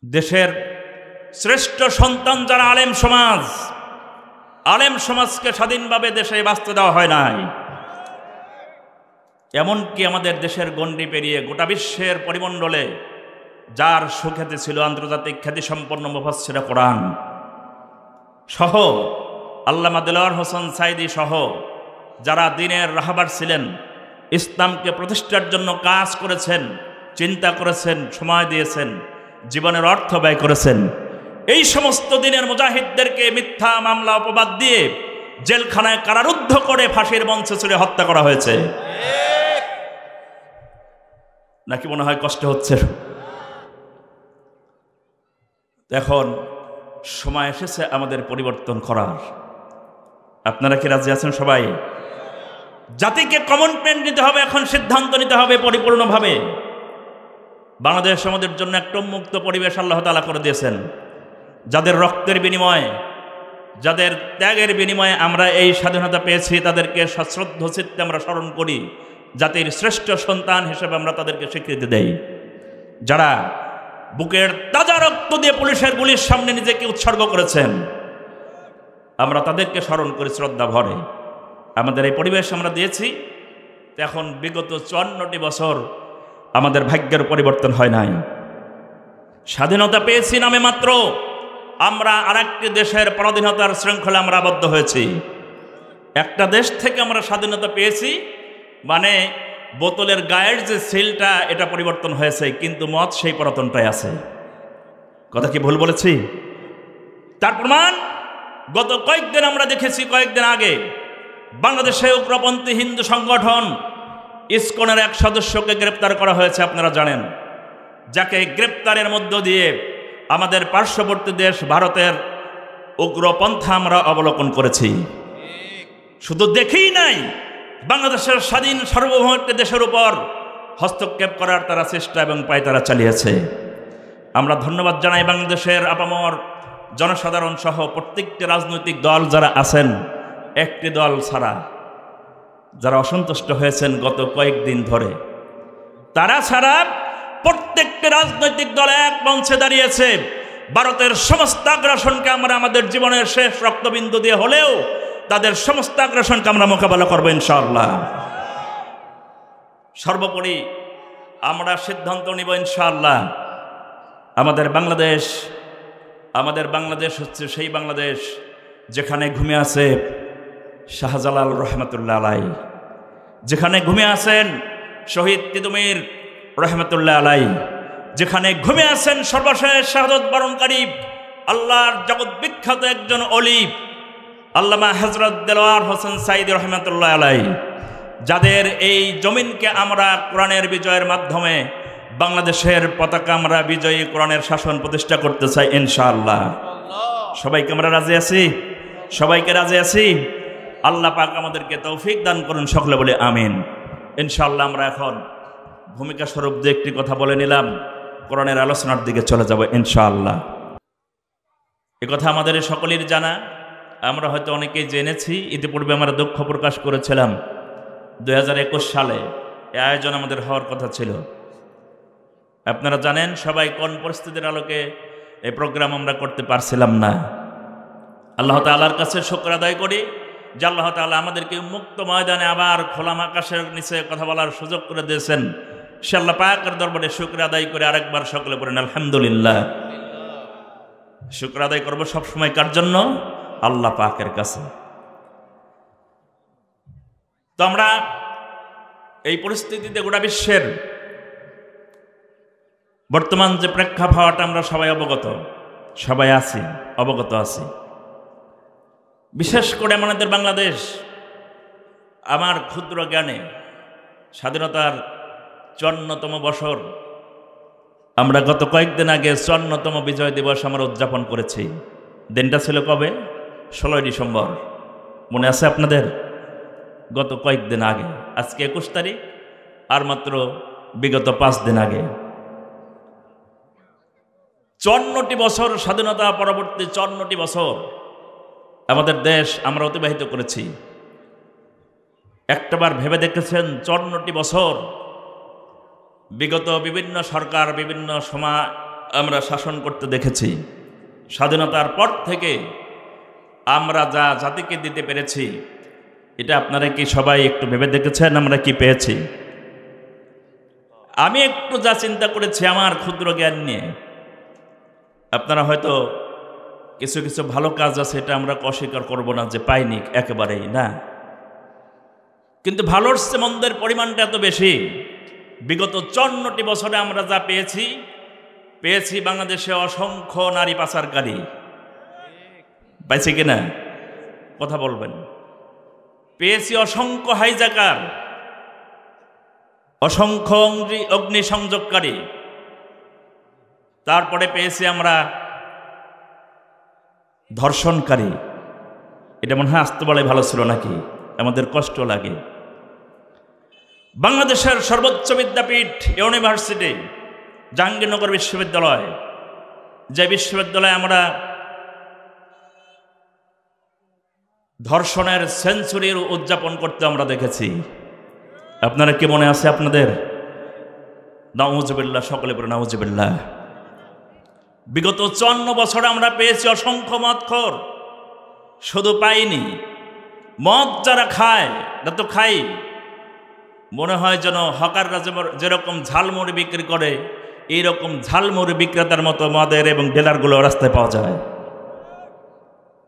দেশের শ্রেষ্ঠ সন্তান যারা আলেম সমাজকে স্বাধীনভাবে দেশে বাঁচতে দেওয়া হয় নাই। এমনকি আমাদের দেশের গণ্ডি পেরিয়ে গোটা বিশ্বের পরিমণ্ডলে যার সুখ্যাতি ছিল আন্তর্জাতিক খ্যাতিসম্পন্ন মুফাসসিরে কোরআন সহ আল্লামা দেলোয়ার হোসেন সাঈদী সহ যারা দ্বীনের রাহবার ছিলেন, ইসলামকে প্রতিষ্ঠার জন্য কাজ করেছেন, চিন্তা করেছেন, সময় দিয়েছেন, জীবনের অর্থ ব্যয় করেছেন, এই সমস্ত দ্বীনের মুজাহিদদেরকে মিথ্যা মামলা অপবাদ দিয়ে জেলখানায় কারারুদ্ধ করে ফাঁসির মঞ্চে চড়ে হত্যা করা হয়েছে। নাকি মনে হয় কষ্ট হচ্ছে? এখন সময় এসেছে আমাদের পরিবর্তন করার। আপনারা কি রাজি আছেন? সবাই জাতিকে কমিটমেন্ট নিতে হবে, এখন সিদ্ধান্ত নিতে হবে পরিপূর্ণভাবে। বাংলাদেশ আমাদের জন্য একটা উন্মুক্ত পরিবেশ আল্লাহ তাআলা করে দিয়েছেন। যাদের রক্তের বিনিময়ে, যাদের ত্যাগের বিনিময়ে আমরা এই স্বাধীনতা পেয়েছি, তাদেরকে সশ্রদ্ধ চিত্তে আমরা স্মরণ করি, জাতির শ্রেষ্ঠ সন্তান হিসেবে আমরা তাদেরকে স্বীকৃতি দেই। যারা বুকের তাজা রক্ত দিয়ে পুলিশের গুলির সামনে নিজেকে উৎসর্গ করেছেন, আমরা তাদেরকে স্মরণ করি শ্রদ্ধা ভরে। আমাদের এই পরিবেশ আমরা দিয়েছি। এখন বিগত 54টি বছর আমাদের ভাগ্যের পরিবর্তন হয় নাই। স্বাধীনতা পেয়েছি নামে মাত্র আমরা আরেকটি দেশের পরাধীনতার শৃঙ্খলা আমরা আবদ্ধ হয়েছি। একটা দেশ থেকে আমরা স্বাধীনতা পেয়েছি মানে বোতলের গায়ের যে সিলটা এটা পরিবর্তন হয়েছে, কিন্তু মদ সেই পুরাতনটাই আছে। কথা কি ভুল বলেছি? তার প্রমাণ গত কয়েকদিন আমরা দেখেছি। কয়েকদিন আগে বাংলাদেশে উগ্রপন্থী হিন্দু সংগঠন ইসকনের এক সদস্যকে গ্রেপ্তার করা হয়েছে, আপনারা জানেন, যাকে গ্রেপ্তারের মধ্য দিয়ে আমাদের পার্শ্ববর্তী দেশ ভারতের উগ্রপন্থা আমরা অবলোকন করেছি। শুধু দেখেই নাই, বাংলাদেশের স্বাধীন সার্বভৌমত্ব দেশের উপর হস্তক্ষেপ করার তারা চেষ্টা এবং পায়তারা চালিয়েছে। আমরা ধন্যবাদ জানাই বাংলাদেশের আপামর জনসাধারণ সহ প্রত্যেকটি রাজনৈতিক দল যারা আছেন, একটি দল ছাড়া যারা অসন্তুষ্ট হয়েছেন গত কয়েকদিন ধরে, তারা ছাড়া প্রত্যেকটি রাজনৈতিক দল এক মঞ্চে দাঁড়িয়েছে। ভারতের সমস্ত আগ্রাসনকে আমরা আমাদের জীবনের শেষ রক্তবিন্দু দিয়ে হলেও তাদের সমস্ত আগ্রাসনকে আমরা মোকাবেলা করবো ইনশাআল্লাহ। সর্বোপরি আমরা সিদ্ধান্ত নিব ইনশাআল্লাহ, আমাদের বাংলাদেশ হচ্ছে সেই বাংলাদেশ যেখানে ঘুমিয়ে আছে শাহজালাল রহমতুল্লাহ আলাই, যেখানে ঘুমিয়ে আছেন শহীদ তিতুমীর রহমতুল্লাহ আলাই, যেখানে ঘুমিয়ে আছেন সর্বশেষ শাহাদত বরণকারী আল্লাহর জগৎ বিখ্যাত একজন অলি আল্লামা হযরত দেলোয়ার হোসেন সাঈদী রহমতুল্লাহ আলাই, যাদের এই জমিনকে আমরা কোরআনের বিজয়ের মাধ্যমে বাংলাদেশের পতাকা আমরা বিজয়ী কোরআনের শাসন প্রতিষ্ঠা করতে চাই ইনশাআল্লাহ। সবাইকে আমরা রাজি আছি? সবাইকে রাজি আছি? আল্লাহ পাক আমাদেরকে তৌফিক দান করুন, সকলে বলে আমিন। ইনশাআল্লাহ আমরা এখন ভূমিকা স্বরূপ যে একটি কথা বলে নিলাম, কোরআনের আলোচনার দিকে চলে যাব ইনশাআল্লাহ। এ কথা আমাদের সকলের জানা, আমরা হয়তো অনেকেই জেনেছি। ইতিপূর্বে আমরা দুঃখ প্রকাশ করেছিলাম 2021 সালে এই আয়োজন আমাদের হওয়ার কথা ছিল। আপনারা জানেন সবাই কোন পরিস্থিতির আলোকে এই প্রোগ্রাম আমরা করতে পারছিলাম না। আল্লাহ তাআলার কাছে শুকর আদায় করি যে আল্লাহ তাআলা আমাদেরকে মুক্ত ময়দানে আবার খোলা আকাশের নিচে কথা বলার সুযোগ করে দিয়েছেন। সে আল্লাহ পাকের দরবারে শুকর আদায় করে আরেকবার সকলে বলেন আলহামদুলিল্লাহ। শুকর আদায় করবো সবসময় কার জন্য? আল্লাহ পাকের কাছে। তো আমরা এই পরিস্থিতিতে গোটা বিশ্বের বর্তমান যে প্রেক্ষাপট আমরা সবাই অবগত আছি। বিশেষ করে আমাদের বাংলাদেশ, আমার ক্ষুদ্র জ্ঞানে স্বাধীনতার 54তম বছর আমরা গত কয়েকদিন আগে 54তম বিজয় দিবস আমরা উদযাপন করেছি। দিনটা ছিল কবে? 16 ডিসেম্বর। মনে আছে আপনাদের? গত কয়েকদিন আগে। আজকে 21 তারিখ, আর মাত্র বিগত 5 দিন আগে 54টি বছর স্বাধীনতা পরবর্তী 54টি বছর আমাদের দেশ আমরা অতিবাহিত করেছি। একটাবার ভেবে দেখেছেন 54টি বছর বিগত বিভিন্ন সরকার বিভিন্ন সময় আমরা শাসন করতে দেখেছি। স্বাধীনতার পর থেকে আমরা যা জাতিকে দিতে পেরেছি, এটা আপনারা কি সবাই একটু ভেবে দেখেছেন আমরা কি পেয়েছি? আমি একটু যা চিন্তা করেছি আমার ক্ষুদ্র জ্ঞান নিয়ে, আপনারা হয়তো কিছু কিছু ভালো কাজ আছে, এটা আমরা অস্বীকার করব না যে পাইনি, একেবারেই না। কিন্তু ভালোর চেয়ে মন্দের পরিমাণটা এত বেশি। বিগত 54টি বছরে আমরা যা পেয়েছি বাংলাদেশে অসংখ্য নারী পাচারকারী পাইছি কিনা কথা বলবেন। পেয়েছি অসংখ্য হাইজাকার, অসংখ্য অগ্নিসংযোগকারী। তারপরে পেয়েছি আমরা ধর্ষণকারী। এটা মনে হয় আসতে বলে ভালো ছিল নাকি? আমাদের কষ্ট লাগে। বাংলাদেশের সর্বোচ্চ বিদ্যাপীঠ ইউনিভার্সিটি জাহাঙ্গীরনগর বিশ্ববিদ্যালয়, যে বিশ্ববিদ্যালয়ে আমরা ধর্ষণের সেঞ্চুরির উদযাপন করতে আমরা দেখেছি। আপনারা কি মনে আছে আপনাদের? নাউজুবিল্লাহ, সকলে পড়ে নাউজুবিল্লাহ। বিগত 54 বছরে আমরা পেয়েছি অসংখ্য মদখোর। শুধু পাইনি, মদ যারা খায়, না তো খাই, মনে হয় যেন হকাররা যেরকম ঝালমুড়ি বিক্রি করে, এইরকম ঝালমুড়ি বিক্রেতার মতো মদের এবং ডেলারগুলো রাস্তায় পাওয়া যায়।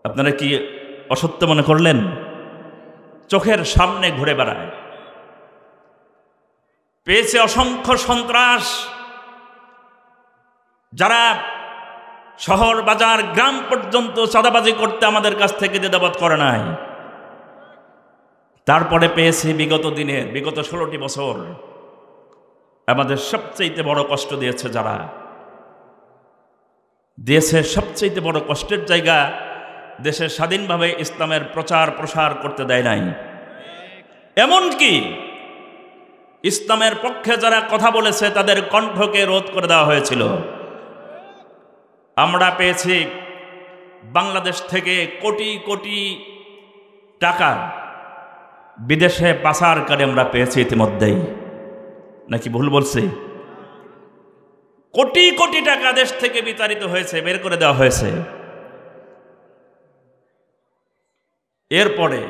আপনারা কি অসত্য মনে করলেন? চোখের সামনে ঘুরে বেড়ায়। পেয়েছে অসংখ্য সন্ত্রাস, যারা শহর বাজার গ্রাম পর্যন্ত চাঁদাবাজি করতে আমাদের কাছ থেকে দ্বিধাবোধ করে নাই। তারপরে পেয়েছি বিগত 16টি বছর আমাদের সবচেয়ে বড় কষ্ট দিয়েছে, যারা দিয়েছে সবচেয়ে বড় কষ্টের জায়গা, দেশে স্বাধীনভাবে ইসলামের প্রচার প্রসার করতে দেয় নাই। এমনকি ইসলামের পক্ষে যারা কথা বলেছে তাদের কণ্ঠকে রোধ করে দেওয়া হয়েছিল। আমরা পেয়েছি বাংলাদেশ থেকে কোটি কোটি টাকা বিদেশে পাচারকারী আমরা পেয়েছি ইতিমধ্যেই, নাকি ভুল বলছি? কোটি কোটি টাকা দেশ থেকে বিতাড়িত হয়েছে, বের করে দেওয়া হয়েছে। এরপরে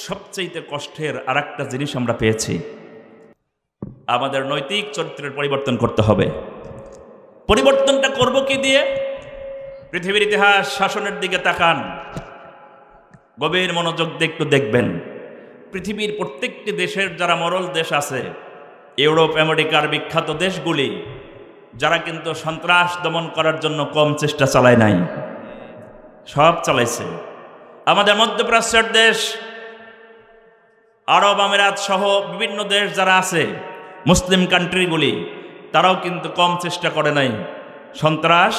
সবচেয়ে কষ্টের আরেকটা জিনিস আমরা পেয়েছি, আমাদের নৈতিক চরিত্রের পরিবর্তন করতে হবে। পরিবর্তনটা করব কি দিয়ে? পৃথিবীর ইতিহাস শাসনের দিকে তাকান, গভীর মনোযোগ দিয়ে একটু দেখবেন। পৃথিবীর প্রত্যেকটি দেশের যারা মরল দেশ আছে, ইউরোপ আমেরিকার বিখ্যাত দেশগুলি, যারা কিন্তু সন্ত্রাস দমন করার জন্য কম চেষ্টা চালায় নাই, সব চালাইছে। আমাদের মধ্যপ্রাচ্যের দেশ, আরব আমিরাত সহ বিভিন্ন দেশ যারা আছে, মুসলিম কান্ট্রিগুলি, তারাও কিন্তু কম চেষ্টা করে নাই সন্ত্রাস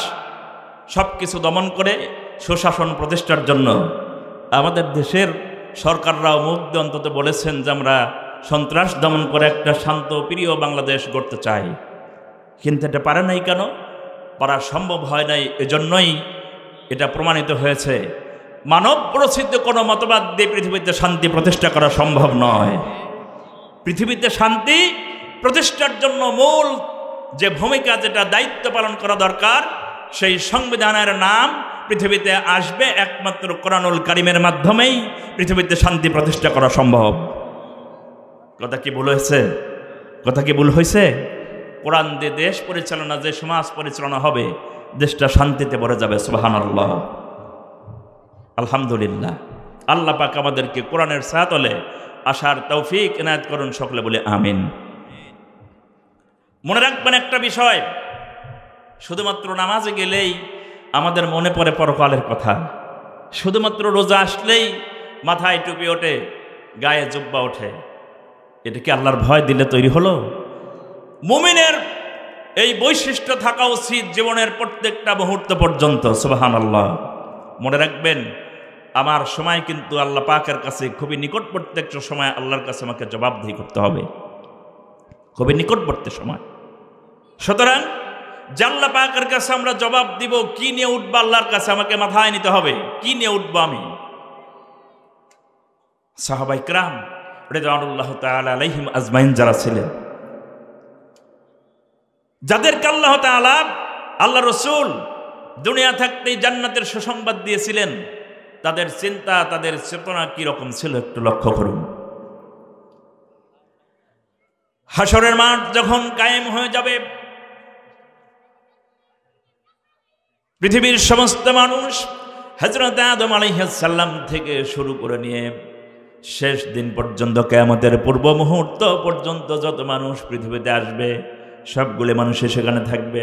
সব কিছু দমন করে সুশাসন প্রতিষ্ঠার জন্য। আমাদের দেশের সরকাররাও মুখ দিয়ে অন্তত বলেছেন যে আমরা সন্ত্রাস দমন করে একটা শান্ত প্রিয় বাংলাদেশ গড়তে চাই। কিন্তু এটা পারে নাই কেন? পারা সম্ভব হয় নাই। এজন্যই এটা প্রমাণিত হয়েছে মানব প্রসিদ্ধ কোনো মতবাদ দিয়ে পৃথিবীতে শান্তি প্রতিষ্ঠা করা সম্ভব নয়। পৃথিবীতে শান্তি প্রতিষ্ঠার জন্য মূল যে ভূমিকা, যেটা দায়িত্ব পালন করা দরকার, সেই সংবিধানের নাম পৃথিবীতে আসবে একমাত্র কোরআনুল কারীমের মাধ্যমেই পৃথিবীতে শান্তি প্রতিষ্ঠা করা সম্ভব। কথা কি ভুল হয়েছে? কথা কি ভুল হয়েছে? কোরআন দিয়ে দেশ পরিচালনা, যে সমাজ পরিচালনা হবে, দেশটা শান্তিতে ভরে যাবে। সুবহানাল্লাহ, আলহামদুলিল্লাহ। আল্লাহ পাক আমাদেরকে কোরআনের ছায়াতলে আসার তৌফিক এনায়েত করুন, সকলে বলে আমিন। মনে রাখবেন একটা বিষয়, শুধুমাত্র নামাজে গেলেই আমাদের মনে পড়ে পরকালের কথা, শুধুমাত্র রোজা আসলেই মাথায় টুপি ওঠে, গায়ে জুব্বা ওঠে, এটা কি আল্লাহর ভয় দিলে তৈরি হলো? মুমিনের এই বৈশিষ্ট্য থাকা উচিত জীবনের প্রত্যেকটা মুহূর্ত পর্যন্ত। সুবহানাল্লাহ। মনে রাখবেন, আমার সময় কিন্তু আল্লাহ পাকের কাছে খুবই নিকটবর্তী একটা সময়, আল্লাহর কাছে আমাকে জবাবদিহি করতে হবে, খুবই নিকটবর্তী সময়। সুতরাং যে আল্লাহ পাকের কাছে আমরা জবাব দিব, কি নিয়ে উঠবো আল্লাহর কাছে, আমাকে মাথায় নিতে হবে কি নিয়ে উঠবো আমি। সাহাবায়ে কেরাম রিদওয়ানুল্লাহ তাআলা আলাইহিম আজমাইন যারা ছিলেন, যাদেরকে আল্লাহ তাআলা আল্লাহ রসুল দুনিয়া থাকতেই জান্নাতের সুসংবাদ দিয়েছিলেন। তাদের চিন্তা, তাদের চেতনা কি রকম ছিল একটু লক্ষ্য করুন। হাসরের মাঠ যখন কায়েম হয়ে যাবে, পৃথিবীর সমস্ত মানুষ হযরত আদম আলাইহিস সালাম থেকে শুরু করে নিয়ে শেষ দিন পর্যন্ত, কিয়ামতের পূর্ব মুহূর্ত পর্যন্ত যত মানুষ পৃথিবীতে আসবে সবগুলো মানুষ সেখানে থাকবে।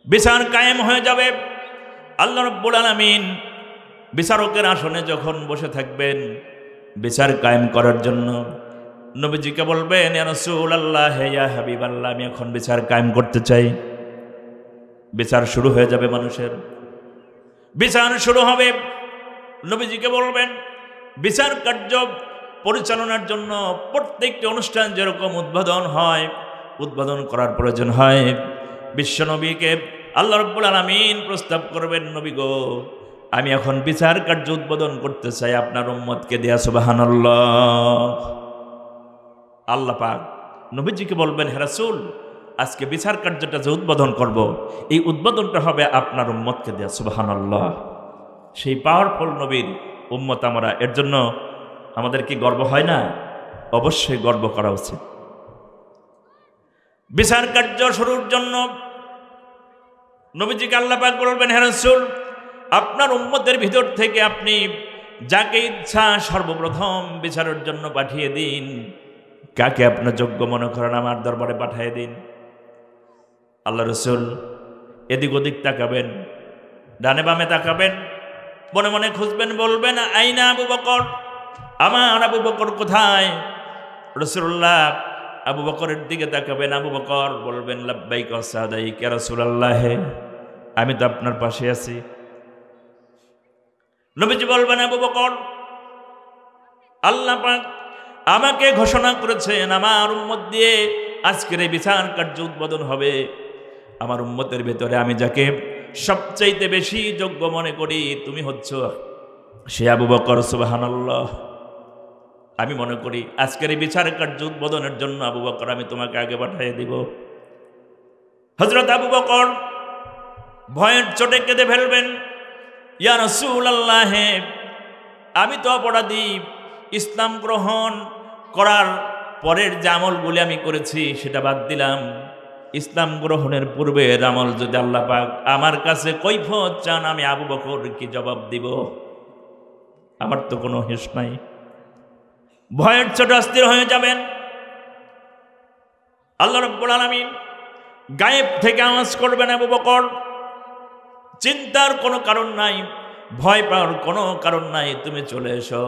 বিচার কায়েম হয়ে যাবে। আল্লাহ রাব্বুল আলামিন বিচারকের আসনে যখন বসে থাকবেন বিচার কায়েম করার জন্য, নবীজিকে বলবেন, ইয়া রাসূলুল্লাহ, ইয়া হাবিবাল্লাহ, আমি এখন বিচার কায়েম করতে চাই। বিচার শুরু হয়ে যাবে, মানুষের বিচার শুরু হবে। নবীজিকে বলবেন, বিচার কার্য পরিচালনার জন্য প্রত্যেকটি অনুষ্ঠান যেরকম উদ্বোধন হয়, উদ্বোধন করার প্রয়োজন হয়, বিশ্বনবীকে আল্লাহ রাব্বুল আলামিন প্রস্তাব করবেন, নবী গো, আমি এখন বিচার কার্য উদ্বোধন করতে চাই আপনার উম্মতকে দিয়া। সুবহানাল্লাহ। আল্লাহ পাক নবীজিকে বলবেন, হে রাসূল, আজকে বিচার কার্যটা যে উদ্বোধন করব, এই উদ্বোধনটা হবে আপনার উম্মতকে দেয়া। সুবহানাল্লাহ। সেই পাওয়ারফুল নবীর উম্মত আমরা, এর জন্য আমাদের কি গর্ব হয় না? অবশ্যই গর্ব করা উচিত। বিচার কার্য শুরুর জন্য নবীজিকে আল্লাহ পাক বলবেন, হে রাসূল, আপনার উম্মতের ভিতর থেকে আপনি যাকে ইচ্ছা সর্বপ্রথম বিচারের জন্য পাঠিয়ে দিন। কাকে আপনার যোগ্য মনে করেন আমার দরবারে পাঠিয়ে দিন। আল্লাহ রাসূল এদিক ওদিক তাকাবেন, ডানে বামে তাকাবেন, মনে মনে খুঁজবেন, বলবেন, আইনা আবু বকর, আমার আবু বকর কোথায়? রাসূলুল্লাহ আবু বকরের দিকে তাকাবেন, আবু বকর বলবেন, লাব্বাইক ওয়া সাদাইক ইয়া রাসূলুল্লাহ, আমি তো আপনার পাশে আছি। নবীজি বলবেন, আবু বকর, আল্লাহ পাক আমাকে ঘোষণা করেছেন আমার উম্মত দিয়ে আজকের এই বিচার কার্য উদ্বোধন হবে। আমার উম্মতের ভেতরে আমি যাকে সবচাইতে বেশি যোগ্য মনে করি তুমি হচ্ছ সে আবু বকর। সুবহানাল্লাহ। আমি মনে করি আজকের এই বিচার কার্য উদ্বোধনের জন্য আবু বকর, আমি তোমাকে আগে পাঠিয়ে দিব। হযরত আবু বকর ভয়ের চোটে কেঁদে ফেলবেন, ইয়া রাসূলুল্লাহ, আমি তো অপরাধী। ইসলাম গ্রহণ করার পরের যে আমলগুলি আমি করেছি সেটা বাদ দিলাম। ইসলাম গ্রহণের পূর্বের আমল যদি আল্লাহ পাক আমার কাছে কৈফিয়ত চান, আমি আবু বকর কি জবাব দিব? আমার তো কোনো হেস নাই। ভয়ের চোটে অস্থির হয়ে যাবেন। আল্লাহ রাব্বুল আলামিন গায়েব থেকে আওয়াজ করবেন, আবু বকর, চিন্তার কোনো কারণ নাই, ভয় পাওয়ার কোনো কারণ নাই, তুমি চলে এসো।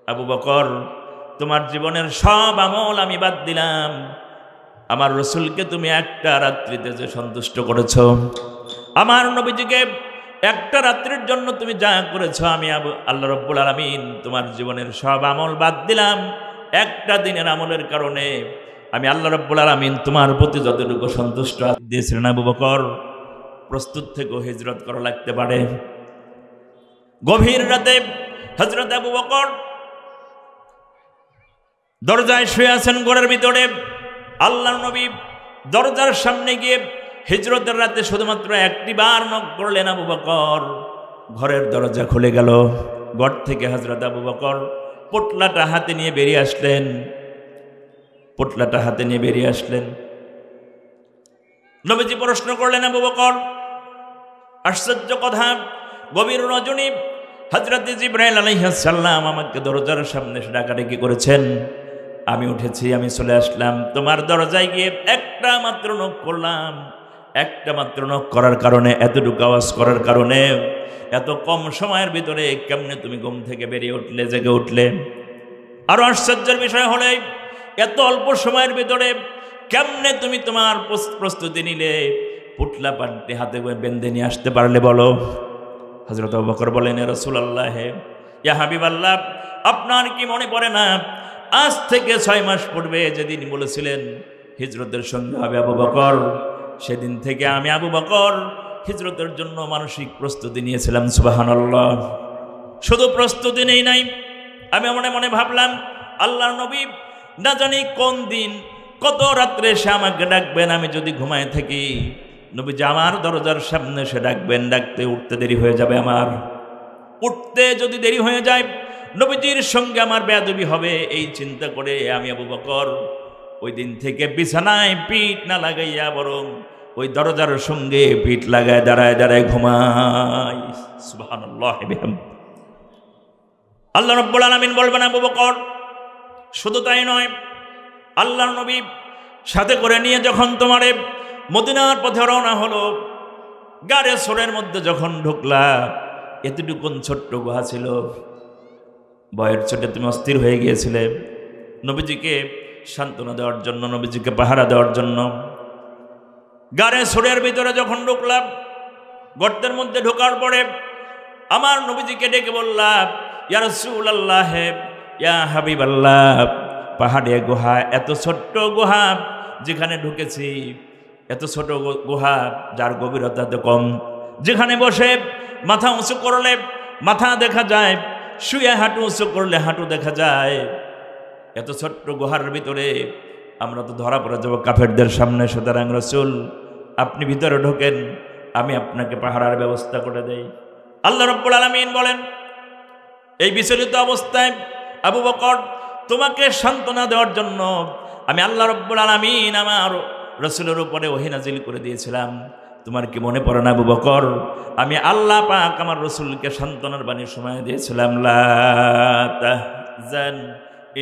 আবু বকর, তোমার জীবনের সব আমল আমি বাদ দিলাম। আমার রসুলকে তুমি একটা রাত্রিতে যে সন্তুষ্ট করেছ, আমার নবীজিকে একটা রাত্রির জন্য তুমি যা করেছ, আমি আল্লাহ রাব্বুল আলামিন তোমার জীবনের সব আমল বাদ দিলাম। একটা দিনের আমলের কারণে আমি আল্লাহ রাব্বুল আলামিন তোমার প্রতি যতটুকু সন্তুষ্ট দিয়েছিলেন। আবু বকর, প্রস্তুত থেকে হিজরত করা লাগতে পারে। গভীর রাতে হযরত আবু বকর দরজায় শুয়ে আছেন ঘরের ভিতরে। আল্লাহর নবী দরজার সামনে গিয়ে হিজরতের রাতে শুধুমাত্র একটি বার নক করলেন। আবু বকর, ঘরের দরজা খুলে গেল। ঘর থেকে হযরত আবু বকর পোটলাটা হাতে নিয়ে বেরিয়ে আসলেন। পোটলাটা হাতে নিয়ে বেরিয়ে আসলেন। নবীজি প্রশ্ন করলেন, আবু বকর, আশ্চর্য কথা, গভীর রজনী হযরত জিবরাইল আলাইহিস সালাম আমাকে দরজার সামনে ডাকাডাকি করেছেন। আমি উঠেছি, আমি চলে আসলাম তোমার দরজায় গিয়ে একটা মাত্র নক করলাম। একটা মাত্র নক করার কারণে, এতটুকু আওয়াজ করার কারণে, এত কম সময়ের ভিতরে কেমনে তুমি ঘুম থেকে বেরিয়ে উঠলে, জেগে উঠলে? আরো আশ্চর্যের বিষয় হলে এত অল্প সময়ের ভিতরে কেমনে তুমি তোমার প্রস্তুতি নিলে, পুটলা পান্তি হাতে বেঁধে নিয়ে আসতে পারলে বলো? হযরত আবু বকর বলেন, ইয়া রাসূলুল্লাহ, ইয়া হাবিবাল্লাহ, আপনার কি মনে পড়ে না আজ থেকে 6 মাস পূর্বে যেদিন বলেছিলেন হিজরতের সঙ্গে হবে আবু বকর, সেদিন থেকে আমি আবু বকর হিজরতের জন্য মানসিক প্রস্তুতি নিয়েছিলাম। সুবহানাল্লাহ। শুধু প্রস্তুতি নেই নাই, আমি মনে মনে ভাবলাম আল্লাহর নবী না জানি কোন দিন কত রাত্রে সে আমাকে ডাকবেন, আমি যদি ঘুমায় থাকি নবীজি আমার দরজার সামনে সে ডাকবেন, ডাকতে উঠতে দেরি হয়ে যাবে, আমার উঠতে যদি দেরি হয়ে যায় নবীজির সঙ্গে আমার বেয়াদবি হবে, এই চিন্তা করে আমি আবু বকর ওই দিন থেকে বিছানায় পিঠ না লাগাইয়া বরং ওই দরজার সঙ্গে পিঠ লাগায় দাঁড়ায় দাঁড়ায় ঘুমাই। সুবহানাল্লাহ। আল্লাহ রাব্বুল আলামিন বলবেন, আবু বকর শুধু তাই নয়, আল্লাহর নবী সাথে করে নিয়ে যখন তোমারে মদিনার পথে রওনা হলো, গাড়ে সোরের মধ্যে যখন ঢুকলা, এতটুকুন ছোট্ট গুহা ছিল, ভয়ের চোটে তুমি অস্থির হয়ে গিয়েছিলে। নবীজিকে সান্ত্বনা দেওয়ার জন্য, নবীজিকে পাহারা দেওয়ার জন্য গাড়ে সোরের ভিতরে যখন ঢুকলাম, গর্তের মধ্যে ঢোকার পরে আমার নবীজিকে ডেকে বললাম, ইয়া রাসূলুল্লাহ, ইয়া হাবিবাল্লাহ, পাহাড়ে গুহা, এত ছোট্ট গুহা যেখানে ঢুকেছি, এত ছোট গুহা যার গভীরতা তো কম, যেখানে বসে মাথা উঁচু করলে মাথা দেখা যায়, শুয়ে হাঁটু উঁচু করলে হাঁটু দেখা যায়, এত ছোট্ট গুহার ভিতরে আমরা তো ধরা পড়ে যাবো কাফেরদের সামনে। সুতরাং রাসূল আপনি ভিতরে ঢোকেন, আমি আপনাকে পাহারার ব্যবস্থা করে দেই। আল্লাহ রাব্বুল আলামিন বলেন, এই বিচলিত অবস্থায় আবু বকর তোমাকে সান্ত্বনা দেওয়ার জন্য আমি আল্লাহ রাব্বুল আলামিন আমার রাসূলের উপরে ওহী নাজিল করে দিয়েছিলাম। তোমার কি মনে পড়ে না আবু বকর, আমি আল্লাহ পাক আমার রাসূলকে সান্ত্বনার বাণী শোনায় দিয়েছিলাম, লা তাহজান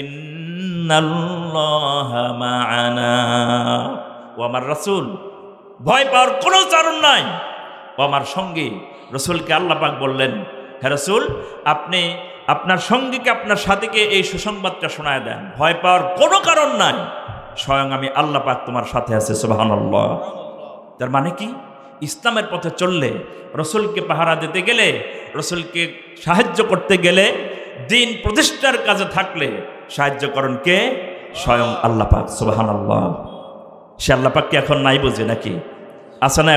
ইন্নাল্লাহা মা'ানা। ও আমার রাসূল, ভয় পাওয়ার কোনো কারণ নাই, ও আমার সঙ্গী। রাসূলকে আল্লাহ পাক বললেন, হে রাসূল, আপনি আপনার সঙ্গীকে, আপনার সাথীকে এই সুসংবাদটা শোনায় দেন, ভয় পাওয়ার কোনো কারণ নাই, স্বয়ং আমি আল্লাহ পাক তোমার সাথে আছে। সুবহানাল্লাহ। তার মানে কি, ইসলামের পথে চললে, রাসূলকে পাহারা দিতে গেলে, রাসূলকে সাহায্য করতে গেলে, দিন প্রতিষ্ঠার কাজে থাকলে সাহায্য করেন কে? স্বয়ং আল্লাহ পাক। সুবহানাল্লাহ। সে আল্লাহ পাক কি এখন নাই বুঝে নাকি? আছে না?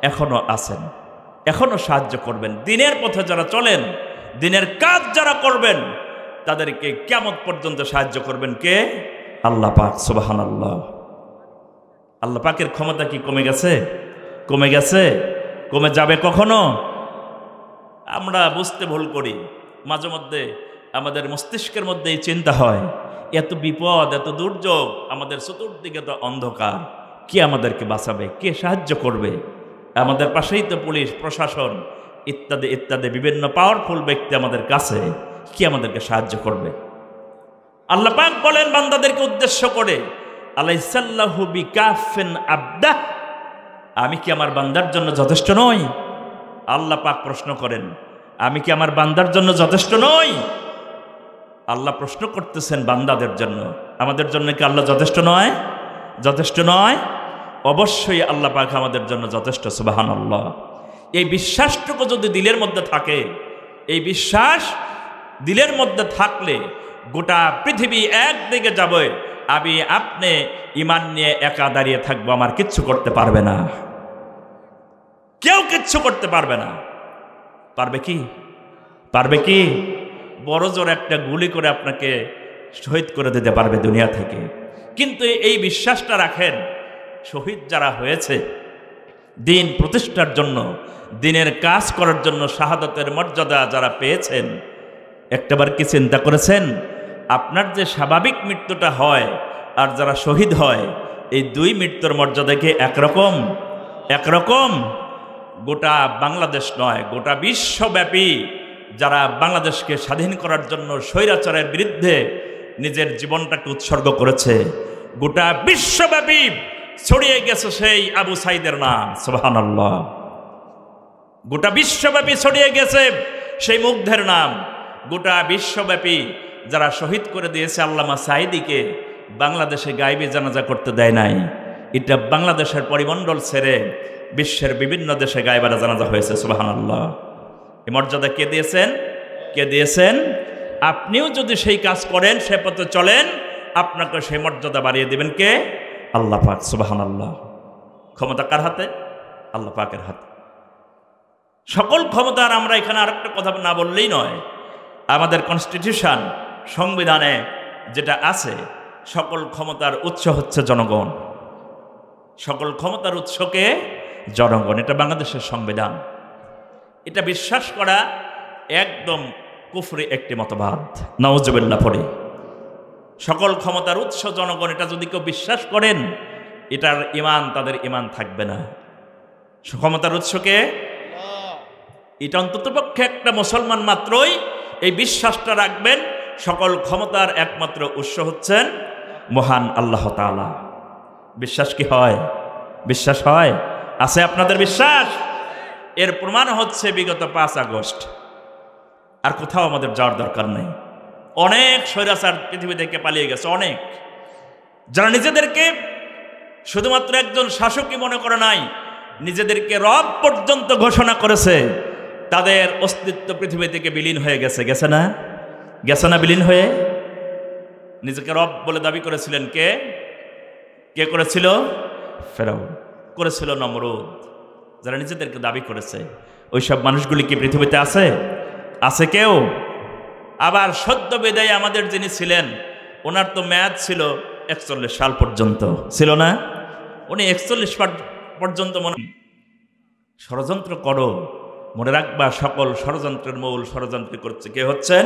এখনো আছেন, এখনো সাহায্য করবেন। দিনের পথে যারা চলেন, দিনের কাজ যারা করবেন, তাদেরকে কিয়ামত পর্যন্ত সাহায্য করবেন কে? আল্লাহ পাক। সুবহানাল্লাহ। আল্লাহ পাকের ক্ষমতা কি কমে গেছে? কমে গেছে? কমে যাবে কখনো? আমরা বুঝতে ভুল করি, মাঝে মধ্যে আমাদের মস্তিষ্কের মধ্যে এই চিন্তা হয়, এত বিপদ, এত দুর্যোগ, আমাদের চতুর্দিকে তো অন্ধকার, কে আমাদেরকে বাঁচাবে, কে সাহায্য করবে? আমাদের পাশেই তো পুলিশ, প্রশাসন ইত্যাদি ইত্যাদি বিভিন্ন পাওয়ারফুল ব্যক্তি আমাদের কাছে, কি আমাদেরকে সাহায্য করবে? আল্লাহ পাক বলেন বান্দাদেরকে উদ্দেশ্য করে, আলাইসাল্লাহু বিকাফিন আবদাহ, আমি কি আমার বান্দার জন্য যথেষ্ট নই? আল্লাহ পাক প্রশ্ন করেন, আমি কি আমার বান্দার জন্য যথেষ্ট নই? আল্লাহ প্রশ্ন করতেছেন বান্দাদের জন্য, আমাদের জন্য কি আল্লাহ যথেষ্ট নয়? যথেষ্ট নয়? অবশ্যই আল্লাহ পাক আমাদের জন্য যথেষ্ট। সুবহানাল্লাহ। এই বিশ্বাসটুকু যদি দিলের মধ্যে থাকে, এই বিশ্বাস দিলের মধ্যে থাকলে গোটা পৃথিবী একদিকে যাবে, আমি আপনি ঈমান নিয়ে একা দাঁড়িয়ে থাকবো, আমার কিচ্ছু করতে পারবে না, কেউ কিচ্ছু করতে পারবে না। পারবে কি? পারবে কি? বড় জোর একটা গুলি করে আপনাকে শহীদ করে দিতে পারবে দুনিয়া থেকে। কিন্তু এই বিশ্বাসটা রাখেন, শহীদ যারা হয়েছে দিন প্রতিষ্ঠার জন্য, দিনের কাজ করার জন্য, শাহাদাতের মর্যাদা যারা পেয়েছেন, একটাবার কি চিন্তা করেছেন আপনার যে স্বাভাবিক মৃত্যুটা হয় আর যারা শহীদ হয়, এই দুই মৃত্যুর মর্যাদা কি একরকম? একরকম? গোটা বাংলাদেশ নয়, গোটা বিশ্বব্যাপী যারা বাংলাদেশকে স্বাধীন করার জন্য স্বৈরাচারের বিরুদ্ধে নিজের জীবনটাকে উৎসর্গ করেছে, গোটা বিশ্বব্যাপী ছড়িয়ে গেছে সেই আবু সাইদের নাম। সুবহানাল্লাহ। গোটা বিশ্বব্যাপী ছড়িয়ে গেছে সেই মুগ্ধের নাম। গোটা বিশ্বব্যাপী যারা শহীদ করে দিয়েছে আল্লামা সাঈদীকে, বাংলাদেশে গায়েবী জানাজা করতে দেয় নাই, এটা বাংলাদেশের পরিমণ্ডল ছেড়ে বিশ্বের বিভিন্ন দেশে গায়েবারা জানাজা হয়েছে। সুবহানাল্লাহ। এই মর্যাদা কে দিয়েছেন? কে দিয়েছেন? আপনিও যদি সেই কাজ করেন, সে পথে চলেন, আপনাকে সেই মর্যাদা বাড়িয়ে দিবেন কে? আল্লাহ পাক। সুবহানাল্লাহ। ক্ষমতা কার হাতে? আল্লাহ পাকের হাতে। সকল ক্ষমতার আমরা এখানে আরেকটা কথা না বললেই নয়, আমাদের কনস্টিটিউশন, সংবিধানে যেটা আছে, সকল ক্ষমতার উৎস হচ্ছে জনগণ। সকল ক্ষমতার উৎসকে জনগণ। এটা বাংলাদেশের সংবিধান। এটা বিশ্বাস করা একদম কুফরি একটি মতবাদ। নাউজুবিল্লাহ পড়ে সকল ক্ষমতার উৎস জনগণ, এটা যদি কেউ বিশ্বাস করেন এটার ঈমান, তাদের ঈমান থাকবে না। ক্ষমতার উৎসকে এটা অন্ততপক্ষে একটা মুসলমান মাত্রই এই বিশ্বাসটা রাখবেন, সকল ক্ষমতার একমাত্র উৎস হচ্ছেন মহান আল্লাহ তাআলা। বিশ্বাস কি হয়? বিশ্বাস হয়? আছে আপনাদের বিশ্বাস? এর প্রমাণ হচ্ছে বিগত 5 আগস্ট। আর কোথাও আমাদের যাওয়ার দরকার নেই। অনেক স্বৈরাচার পৃথিবী থেকে পালিয়ে গেছে, অনেক, যারা নিজেদেরকে শুধুমাত্র একজন শাসকই মনে করে নাই, নিজেদেরকে রব পর্যন্ত ঘোষণা করেছে, তাদের অস্তিত্ব পৃথিবী থেকে বিলীন হয়ে গেছে। গেছে না? গেছে না বিলীন হয়ে? নিজেকে রব বলে দাবি করেছিলেন কে? কে করেছিল? ফেরাউন করেছিল, নমরুদ। যারা নিজেদেরকে দাবি করেছে, ওইসব মানুষগুলি কি পৃথিবীতে আছে? আছে কেউ? আবার সদ্য বিদায় আমাদের যিনি ছিলেন, ওনার তো মেয়াদ ছিল 41 সাল পর্যন্ত, ছিল না? উনি 41 পর্যন্ত ষড়যন্ত্র করো, মনে রাখবা সকল ষড়যন্ত্রের মূল ষড়যন্ত্র করছে কে? হচ্ছেন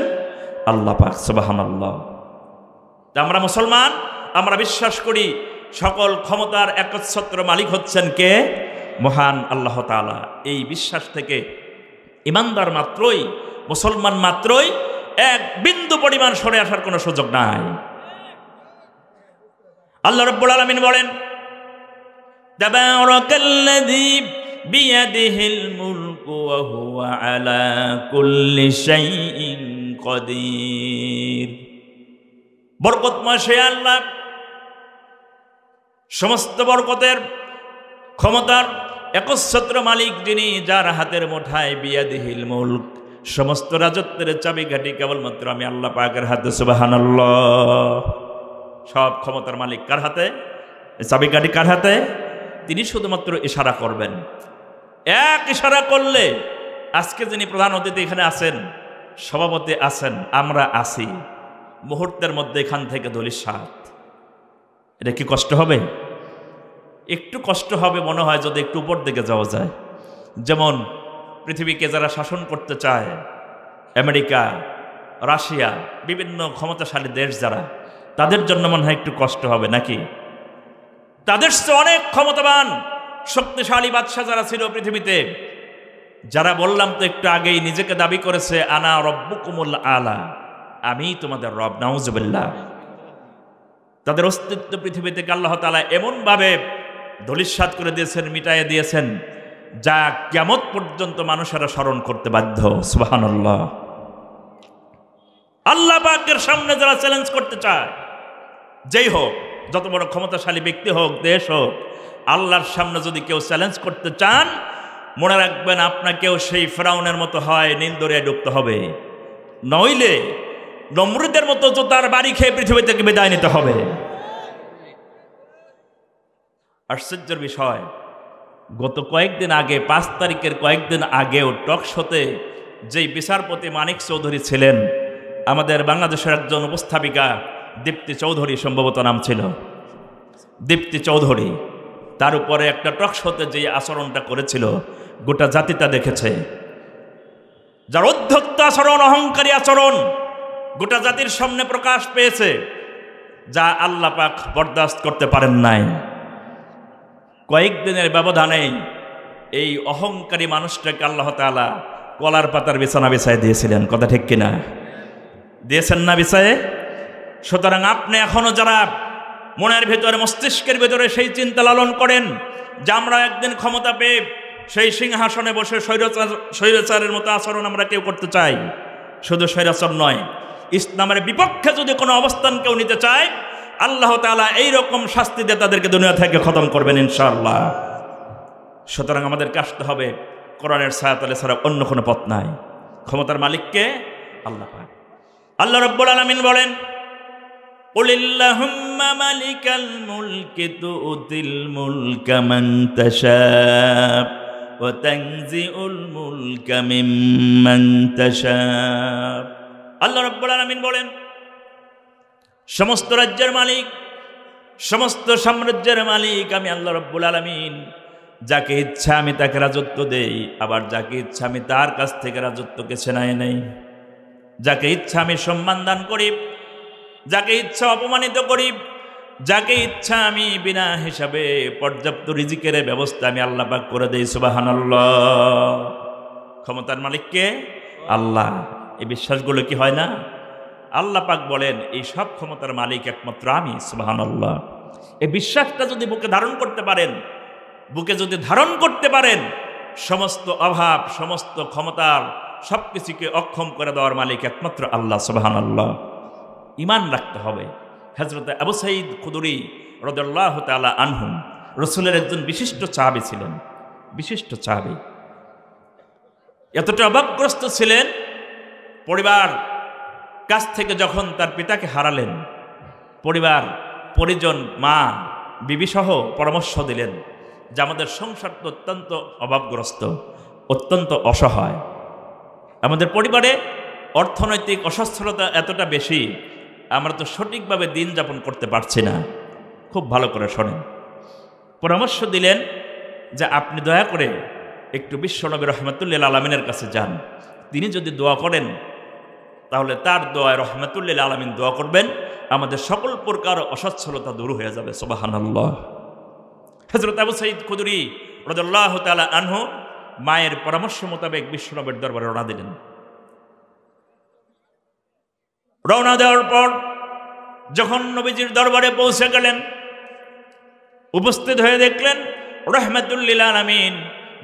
আল্লাহ পাক সুবহানাল্লাহ। আমরা মুসলমান, আমরা বিশ্বাস করি সকল ক্ষমতার একচ্ছত্র মালিক হচ্ছেন কে? মহান আল্লাহ তাআলা। এই বিশ্বাস থেকে ইমানদার মাত্রই, মুসলমান মাত্রই এক বিন্দু পরিমাণ সরে আসার কোনো সুযোগ নাই। আল্লাহ রাব্বুল আলামিন বলেন, তাবারাকাল্লাযী বিয়াদিহিল মুলকু ওয়া হুয়া আলা কুল্লি শাইইন কাদির। বরকতময় সে আল্লাহ, সমস্ত বরকতের ক্ষমতার একচ্ছত্র মালিক যিনি, যার হাতের মুঠায় বিয়াদিহিল মুলক, সমস্ত রাজত্বের চাবিকাঠি কেবলমাত্র আমি আল্লাহ পাকের হাতে। সুবহানাল্লাহ। সব ক্ষমতার মালিক কার হাতে? চাবিকাঠি কার হাতে? তিনি শুধুমাত্র ইশারা করবেন, এক ইশারা করলে, আজকে যিনি প্রধান অতিথি এখানে আছেন, সভাপতি আছেন, আমরা আছি, মুহূর্তের মধ্যে এখান থেকে ধূলিসাৎ। এটা কি কষ্ট হবে? একটু কষ্ট হবে মনে হয় যদি একটু উপর দিকে যাওয়া যায়। যেমন পৃথিবীকে যারা শাসন করতে চায়, আমেরিকা, রাশিয়া, বিভিন্ন ক্ষমতাশালী দেশ যারা, তাদের জন্য মনে হয় একটু কষ্ট হবে নাকি? তাদের চেয়ে অনেক ক্ষমতাবান শক্তিশালী বাদশা যারা ছিল পৃথিবীতে, যারা বললাম তো একটু আগেই নিজেকে দাবি করেছে আনা রব্বুকুমুল আলা, আমি তোমাদের রব। নাউজুবিল্লাহ। তাদের অস্তিত্ব পৃথিবী থেকে আল্লাহ তাআলা এমনভাবে ধূলিসাৎ করে দিয়েছেন, মিটাইয়ে দিয়েছেন, যা কিয়ামত পর্যন্ত মানুষেরা স্মরণ করতে বাধ্য। সুবহানাল্লাহ। আল্লাহ পাকের সামনে যারা চ্যালেঞ্জ করতে চায়, যেই হোক, যত বড় ক্ষমতাশালী ব্যক্তি হোক, দেশ হোক, আল্লাহর সামনে যদি কেউ চ্যালেঞ্জ করতে চান, মনে রাখবেন আপনাকেও সেই ফেরাউনের মতো হয় নীল দরিয়ায় ডুবতে হবে, নইলে নমরুদের মতো জোতার বাড়ি খেয়ে পৃথিবী থেকে বিদায় নিতে হবে। আশ্চর্যের বিষয়, গত কয়েকদিন আগে, 5 তারিখের কয়েকদিন আগেও টক শোতে যেই বিচারপতি মানিক চৌধুরী ছিলেন, আমাদের বাংলাদেশের একজন উপস্থাপিকা দীপ্তি চৌধুরী সম্ভবত নাম ছিল, দীপ্তি চৌধুরী, তার উপরে একটা টক শোতে যে আচরণটা করেছিল, গোটা জাতি তা দেখেছে। যার অধ্যত্ত আচরণ, অহংকারী আচরণ গোটা জাতির সামনে প্রকাশ পেয়েছে, যা আল্লাহ পাক বরদাস্ত করতে পারেন নাই। কয়েকদিনের ব্যবধানে এই অহংকারী মানুষটাকে আল্লাহ তাআলা কলার পাতার বিছানা বিছায় দিয়েছিলেন। কথা ঠিক কিনা? দিয়েছেন না বিছায়ে? সুতরাং আপনি এখনো যারা মনের ভেতরে, মস্তিষ্কের ভেতরে সেই চিন্তা লালন করেন যে আমরা একদিন ক্ষমতা পেয়ে সেই সিংহাসনে বসে স্বৈরাচারের মতো আচরণ আমরা কেউ করতে চাই, শুধু স্বৈরাচার নয়, ইসলামের বিপক্ষে যদি কোনো অবস্থান কেউ নিতে চায়, আল্লাহ তাআলা এইরকম শাস্তি দিয়ে তাদেরকে দুনিয়া থেকে খতম করবেন ইনশাআল্লাহ। সুতরাং আমাদেরকে আসতে হবে কোরআনের ছায়াতলে ছাড়া অন্য কোনো পথ নাই। ক্ষমতার মালিককে আল্লাহ পাক। আল্লাহ রাব্বুল আলামিন বলেন, কুলিল্লাহুম্মা মালিকাল মুলকি তুতিল মুলকা মান তাশা ওয়া তানজিউল মুলকা মিম্মান তাশা। আল্লাহ রাব্বুল আলামিন বলেন, সমস্ত রাজ্যের মালিক সমস্ত সাম্রাজ্যের মালিক আমি আল্লাহ রাব্বুল আলামিন। যাকে ইচ্ছা আমি তাকে রাজত্ব দেই, আবার যাকে ইচ্ছা আমি তার কাছ থেকে রাজত্বকে ছিনাই নেই। যাকে ইচ্ছা আমি সম্মান দান করি, যাকে ইচ্ছা অপমানিত করি, যাকে ইচ্ছা আমি বিনা হিসাবে পর্যাপ্ত রিজিকের ব্যবস্থা আমি আল্লাহ পাক করে দেই। সুবহানাল্লাহ। ক্ষমতার মালিক কে? আল্লাহ। এই বিশ্বাসগুলো কি হয় না? আল্লাহ পাক বলেন এই সব ক্ষমতার মালিক একমাত্র আমি। সুবহানাল্লাহ। এই বিশ্বাসটা যদি বুকে ধারণ করতে পারেন, বুকে যদি ধারণ করতে পারেন, সমস্ত অভাব, সমস্ত ক্ষমতার সবকিছুকে অক্ষম করে দেওয়ার মালিক একমাত্র আল্লাহ। সুবহানাল্লাহ। ঈমান রাখতে হবে। হযরত আবু সাঈদ খুদরি রাদিয়াল্লাহু তাআলা আনহু রাসূলের একজন বিশিষ্ট সাহাবী ছিলেন। বিশিষ্ট সাহাবী, এতটা অভাবগ্রস্ত ছিলেন, পরিবার কাছ থেকে যখন তার পিতাকে হারালেন, পরিবার পরিজন মা বিবি সহ পরামর্শ দিলেন যে আমাদের সংসারটা অত্যন্ত অভাবগ্রস্ত, অত্যন্ত অসহায়, আমাদের পরিবারে অর্থনৈতিক অসচ্ছলতা এতটা বেশি, আমরা তো সঠিকভাবে দিন যাপন করতে পারছি না। খুব ভালো করে শোনেন। পরামর্শ দিলেন যে আপনি দয়া করে একটু বিশ্বনবী রহমাতুল্লিল আলামিনের কাছে যান। তিনি যদি দোয়া করেন তাহলে তার দোয়ায় রহমাতুল্লিল আলামিন দোয়া করবেন, আমাদের সকল প্রকার অসচ্ছলতা দূর হয়ে যাবে। সুবহানাল্লাহ। হযরত আবু সাঈদ খুদরি রাদিয়াল্লাহু তাআলা আনহু মায়ের পরামর্শ মোতাবেক বিশ্বনবীর দরবারে রওনা দিলেন। রওনা দেওয়ার পর যখন নবীজির দরবারে পৌঁছে গেলেন, উপস্থিত হয়ে দেখলেন রহমাতুল্লিল আলামিন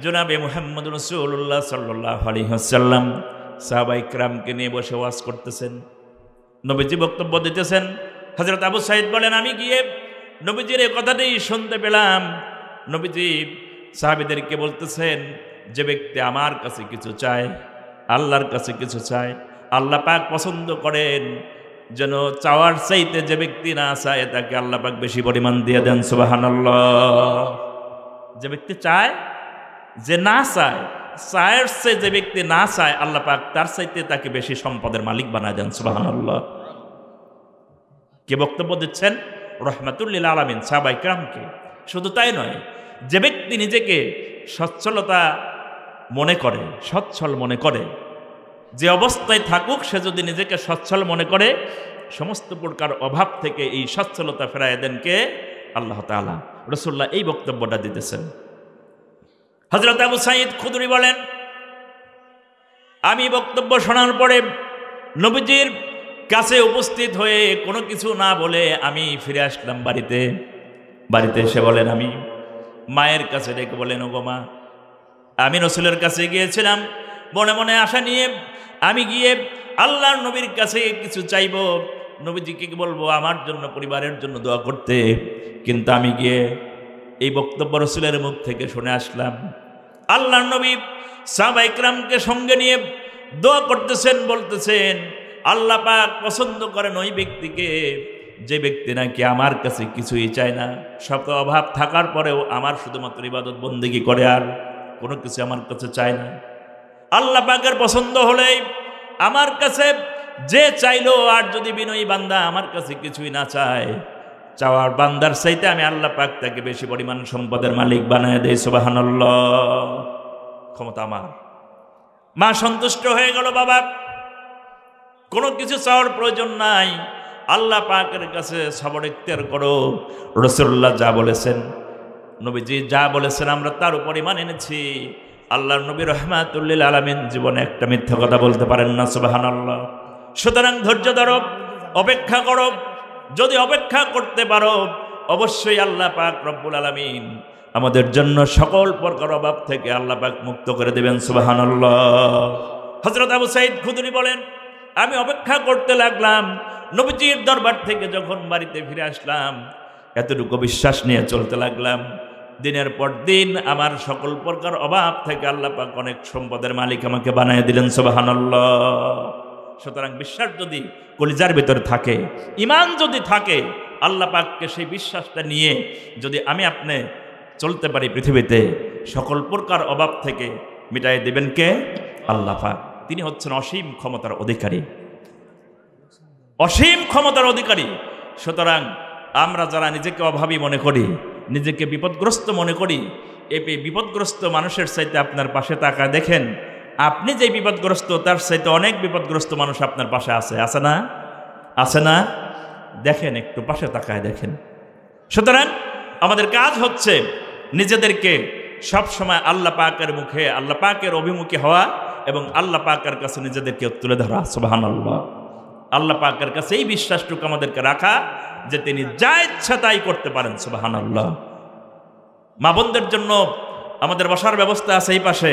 জনাবে মুহাম্মদ রাসূলুল্লাহ সাল্লাল্লাহু আলাইহি ওয়াসাল্লাম সাহাবায়ে কিরামকে নিয়ে বসে ওয়াজ করতেছেন, নবীজি বক্তব্য দিতেছেন। হযরত আবু সাঈদ বলেন আমি গিয়ে নবীজির এই কথাটাই শুনতে পেলাম। নবীজি সাহাবীদেরকে বলতেছেন যে ব্যক্তি আমার কাছে কিছু চায়, আল্লাহর কাছে কিছু চায়, আল্লাহ পাক পছন্দ করেন যেন চাওয়ার চাইতে যে ব্যক্তি না চায় তাকে আল্লাহ পাক বেশি পরিমাণ দিয়ে দেন। সুবহানাল্লাহ। যে ব্যক্তি চায়, যে না চায়, চায়ের চেয়ে যে ব্যক্তি না চায় আল্লাহ পাক তার চাইতে তাকে বেশি সম্পদের মালিক বানায় দেন। সুবহানাল্লাহ। কে বক্তব্য দিচ্ছেন? রহমাতুল্লিল আলামিন সাহাবায়ে কিরামকে। শুধু তাই নয়, যে ব্যক্তি নিজেকে সচ্ছলতা মনে করে, সচ্ছল মনে করে, যে অবস্থায় থাকুক সে যদি নিজেকে সচ্ছল মনে করে, সমস্ত প্রকার অভাব থেকে এই সচ্ছলতা ফেরায় দেন কে? আল্লাহ তাআলা। রাসূলুল্লাহ এই বক্তব্যটা দিতেছেন। হযরত আবু সাঈদ খুদরি বলেন আমি বক্তব্য শোনার পরে নবীজির কাছে উপস্থিত হয়ে কোনো কিছু না বলে আমি ফিরে আসলাম বাড়িতে। বাড়িতে এসে বলেন আমি মায়ের কাছে ডেকে বলেন ওগো মা, আমি রাসূলের কাছে গিয়েছিলাম মনে মনে আশা নিয়ে, আমি গিয়ে আল্লাহর নবীর কাছে কিছু চাইব, নবীজিকে বলবো আমার জন্য পরিবারের জন্য দোয়া করতে, কিন্তু আমি গিয়ে এই বক্তব্য রাসূলের মুখ থেকে শুনে আসলাম আল্লাহর নবী সাহাবায়ে কিরামকে সঙ্গে নিয়ে দোয়া করতেছেন, বলতেছেন আল্লাহ পাক পছন্দ করেন ওই ব্যক্তিকে যে ব্যক্তি নাকি আমার কাছে কিছুই চায় না, শত অভাব থাকার পরেও আমার শুধুমাত্র ইবাদত বন্দেগী করে, আর কোনো কিছু আমার কাছে চায় না। আল্লাহ পাকের পছন্দ হলেই আমার কাছে যে চাইলো, আর যদি বিনয়ী বান্দা আমার কাছে কিছুই না চায়, চাওয়ার বান্দার চাইতে আমি আল্লাহ পাক তাকে বেশি পরিমাণ সম্পদের মালিক বানায় দেই। সুবহানাল্লাহ। ক্ষমতা আমার। মা সন্তুষ্ট হয়ে গেল, বাবা কোনো কিছু চাওয়ার প্রয়োজন নাই, আল্লাহ পাকের কাছে সবর ইখতিয়ার করো। রাসূলুল্লাহ যা বলেছেন, নবীজি যা বলেছেন আমরা তার উপর ঈমান এনেছি। আল্লাহর নবী রহমাতুল্লিল আলামিন জীবনে একটা মিথ্যা কথা বলতে পারেন না। সুবহানাল্লাহ। সুতরাং ধৈর্য ধরো, অপেক্ষা করো। যদি অপেক্ষা করতে পারো অবশ্যই আল্লাহ পাক রব্বুল আলামিন আমাদের জন্য সকল প্রকার অভাব থেকে আল্লাহ পাক মুক্ত করে দেবেন। সুবহানাল্লাহ। হযরত আবু সাঈদ খুদরি বলেন আমি অপেক্ষা করতে লাগলাম। নবীজির দরবার থেকে যখন বাড়িতে ফিরে আসলাম এতটুকু বিশ্বাস নিয়ে চলতে লাগলাম। দিনের পর দিন আমার সকল প্রকার অভাব থেকে আল্লাহ পাক অনেক সম্পদের মালিক আমাকে বানিয়ে দিলেন। সুবহানাল্লাহ। সুতরাং বিশ্বাস যদি কলিজার ভিতরে থাকে, ঈমান যদি থাকে, আল্লাহ পাককে সেই বিশ্বাসটা নিয়ে যদি আমি আপনি চলতে পারি পৃথিবীতে, সকল প্রকার অভাব থেকে মিটাই দেবেন কে? আল্লাহ পাক। তিনি হচ্ছেন অসীম ক্ষমতার অধিকারী, অসীম ক্ষমতার অধিকারী। সুতরাং আমরা যারা নিজেকে অভাবী মনে করি, নিজেকে বিপদগ্রস্ত মনে করি, এই বিপদগ্রস্ত মানুষের চাইতে আপনার পাশে তাকায় দেখেন, আপনি যে বিপদগ্রস্ত তার চাইতে অনেক বিপদগ্রস্ত মানুষ আপনার পাশে আছে না? আছে না? দেখেন, একটু পাশে তাকায় দেখেন। সুতরাং আমাদের কাজ হচ্ছে নিজেদেরকে সব সময় আল্লাহ পাকের মুখে, আল্লাহ পাকের অভিমুখী হওয়া এবং আল্লাহ পাকের কাছে নিজেদেরকে তুলে ধরা। সুবহানাল্লাহ। আল্লাহ পাকের কাছে এই বিশ্বাসটুকু আমাদেরকে রাখা যে তিনি যা ইচ্ছা তাই করতে পারেন। সুবহানাল্লাহ। মা বোনদের জন্য আমাদের বসার ব্যবস্থা আছে এই পাশে,